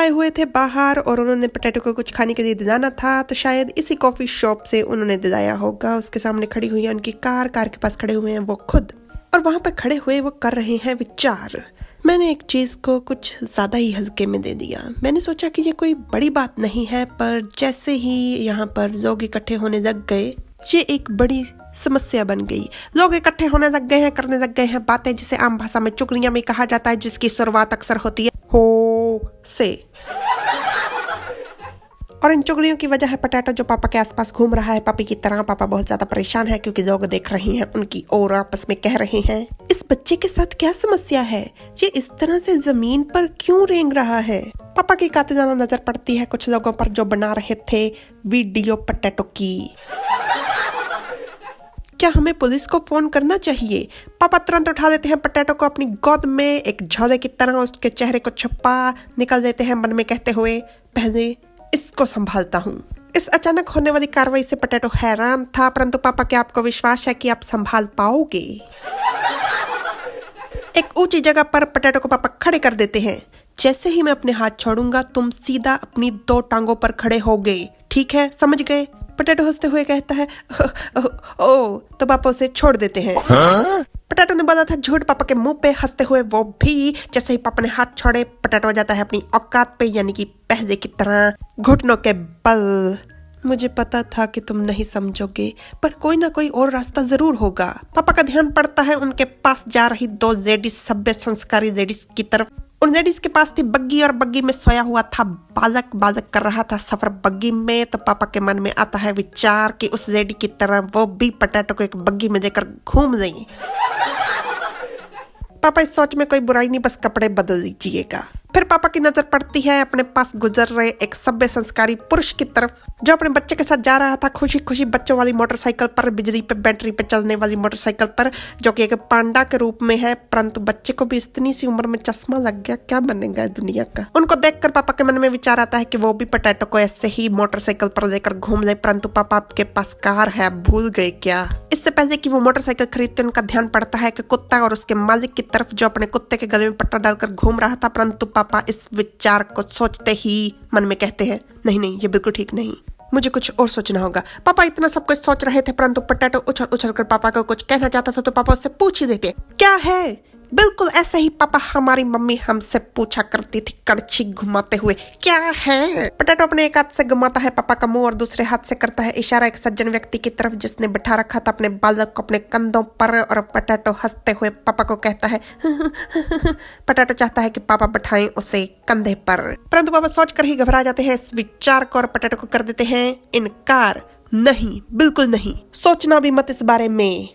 आए हुए थे बाहर और उन्होंने पोटैटो को कुछ खाने के लिए दिलाना था, तो शायद इसी कॉफी शॉप से उन्होंने दिलाया होगा। उसके सामने खड़ी हुई है उनकी कार के पास खड़े हुए हैं वो खुद, और वहां पर खड़े हुए वो कर रहे हैं विचार। मैंने एक चीज को कुछ ज्यादा ही हल्के में दे दिया। मैंने सोचा कि ये कोई बड़ी बात नहीं है, पर जैसे ही यहाँ पर लोग इकट्ठे होने लग गए, ये एक बड़ी समस्या बन गई। लोग इकट्ठे होने लग गए हैं, करने लग गए हैं बातें जिसे आम भाषा में चुगलियां में कहा जाता है, जिसकी शुरुआत अक्सर होती है हो से। और इन चुगलियों की वजह है पोटैटो जो पापा के आसपास घूम रहा है पपी की तरह। पापा बहुत ज्यादा परेशान है क्योंकि लोग देख रहे हैं उनकी और आपस में कह रहे हैं, इस बच्चे के साथ क्या समस्या है, ये इस तरह से जमीन पर क्यों रेंग रहा है। पापा की कातिलाना नजर पड़ती है कुछ लोगों पर जो बना रहे थे वीडियो पोटैटो की। क्या हमें पुलिस को फोन करना चाहिए? पापा तुरंत उठा लेते हैं पोटैटो को अपनी गोद में, एक झोले की तरह उसके चेहरे को छुपा निकल देते हैं, मन में कहते हुए पहले इसको संभालता हूँ। इस अचानक होने वाली कार्रवाई से पोटैटो हैरान था, परंतु पापा क्या आपको विश्वास है कि आप संभाल पाओगे? एक ऊंची जगह पर पोटैटो को पापा खड़े कर देते हैं। जैसे ही मैं अपने हाथ छोड़ूंगा तुम सीधा अपनी 2 टांगों पर खड़े होगे, ठीक है, समझ गए? पोटैटो हंसते हुए कहता है ओ, तो पापा उसे छोड़ देते हैं। पोटैटो ने बोला था झूठ पापा के मुंह पे, हंसते हुए वो भी। जैसे ही पापा ने हाथ छोड़े पोटैटो आ जाता है अपनी औकात पे, यानी कि पहले की तरह घुटनों के बल। मुझे पता था कि तुम नहीं समझोगे, पर कोई ना कोई और रास्ता जरूर होगा। पापा का ध्यान पड़ता है उनके पास जा रही 2 लेडीज, सभ्य संस्कारी लेडीज की तरफ। उन लेडीज के पास थी बग्गी और बग्गी में सोया हुआ था बालक कर रहा था सफर बग्गी में। तो पापा के मन में आता है विचार कि उस लेडी की तरह वो भी पोटैटो को एक बग्गी में लेकर घूम जाएंगे। पापा इस सोच में कोई बुराई नहीं, बस कपड़े बदल लीजिएगा। फिर पापा की नजर पड़ती है अपने पास गुजर रहे एक सभ्य संस्कारी पुरुष की तरफ, जो अपने बच्चे के साथ जा रहा था खुशी खुशी बच्चों वाली मोटरसाइकिल पर, बिजली पे बैटरी पे चलने वाली मोटरसाइकिल पर, जो कि एक पांडा के रूप में है। परंतु बच्चे को भी इतनी सी उम्र में चश्मा लग गया, क्या बनेगा दुनिया का। उनको देखकर पापा के मन में विचार आता है कि वो भी पोटैटो को ऐसे ही मोटरसाइकिल पर लेकर घूम ले, परंतु पापा आपके पास कार है, भूल गए क्या? इससे पहले कि वो मोटरसाइकिल खरीदते उनका ध्यान पड़ता है कि कुत्ता और उसके मालिक की तरफ, जो अपने कुत्ते के गले में पट्टा डालकर घूम रहा था। परंतु पापा इस विचार को सोचते ही मन में कहते हैं, नहीं, ये बिल्कुल ठीक नहीं, मुझे कुछ और सोचना होगा। पापा इतना सब कुछ सोच रहे थे, परंतु पोटैटो उछल कर पापा को कुछ कहना चाहता था, तो पापा उससे पूछ ही देते, क्या है? बिल्कुल ऐसे ही पापा हमारी मम्मी हमसे पूछा करती थी, कड़छी घुमाते हुए, क्या है? पोटैटो अपने एक हाथ से घुमाता है पापा का मुंह और दूसरे हाथ से करता है इशारा एक सज्जन व्यक्ति की तरफ जिसने बिठा रखा था अपने बालक को अपने कंधों पर। और पोटैटो हंसते हुए पापा को कहता है पोटैटो चाहता है कि पापा बिठाएं उसे कंधे पर, परंतु पापा सोच कर ही घबरा जाते हैं इस विचार को और पोटैटो को कर देते हैं इनकार। नहीं, बिल्कुल नहीं, सोचना भी मत इस बारे में।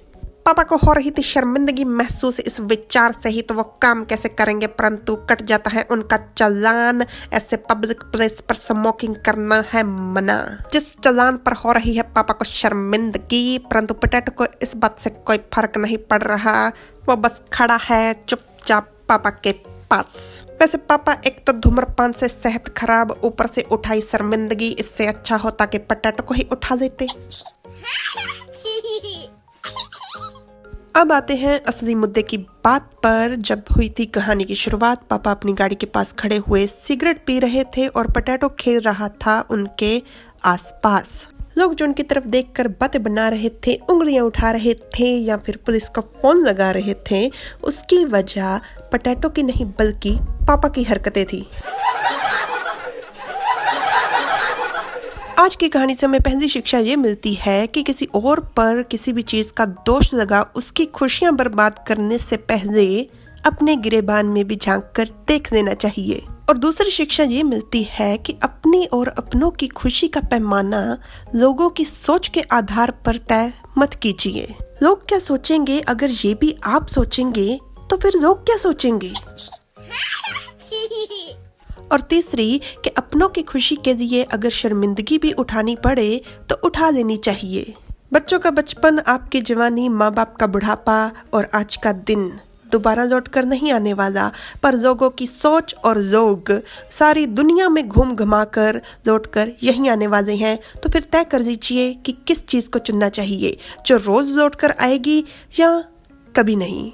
पापा को हो रही थी शर्मिंदगी महसूस इस विचार से ही, तो वो काम कैसे करेंगे, परंतु कट जाता है उनका चालान। ऐसे पब्लिक प्लेस पर स्मोकिंग करना है मना, जिस चालान पर हो रही है पापा को शर्मिंदगी। परंतु पोटैटो को इस बात से कोई फर्क नहीं पड़ रहा, वो बस खड़ा है चुपचाप पापा के पास। वैसे पापा एक तो धूम्रपान से सेहत खराब, ऊपर से उठाई शर्मिंदगी, इससे अच्छा होता कि पोटैटो को ही उठा देते। अब आते हैं असली मुद्दे की बात पर। जब हुई थी कहानी की शुरुआत, पापा अपनी गाड़ी के पास खड़े हुए सिगरेट पी रहे थे और पोटैटो खेल रहा था उनके आसपास। लोग जो उनकी तरफ देखकर बातें बना रहे थे, उंगलियां उठा रहे थे या फिर पुलिस को फोन लगा रहे थे, उसकी वजह पोटैटो की नहीं बल्कि पापा की हरकतें थी। आज की कहानी से हमें पहली शिक्षा ये मिलती है कि किसी और पर किसी भी चीज का दोष लगा उसकी खुशियां बर्बाद करने से पहले अपने गिरेबान में भी झांक कर देख लेना चाहिए। और दूसरी शिक्षा ये मिलती है कि अपनी और अपनों की खुशी का पैमाना लोगों की सोच के आधार पर तय मत कीजिए। लोग क्या सोचेंगे अगर ये भी आप सोचेंगे तो फिर लोग क्या सोचेंगे। और तीसरी कि अपनों की खुशी के लिए अगर शर्मिंदगी भी उठानी पड़े तो उठा लेनी चाहिए। बच्चों का बचपन, आपकी जवानी, माँ बाप का बुढ़ापा और आज का दिन दोबारा लौट कर नहीं आने वाला, पर लोगों की सोच और लोग सारी दुनिया में घूम घुमा कर लौट कर यहीं आने वाले हैं। तो फिर तय कर लीजिए कि किस चीज को चुनना चाहिए, जो रोज लौट कर आएगी या कभी नहीं।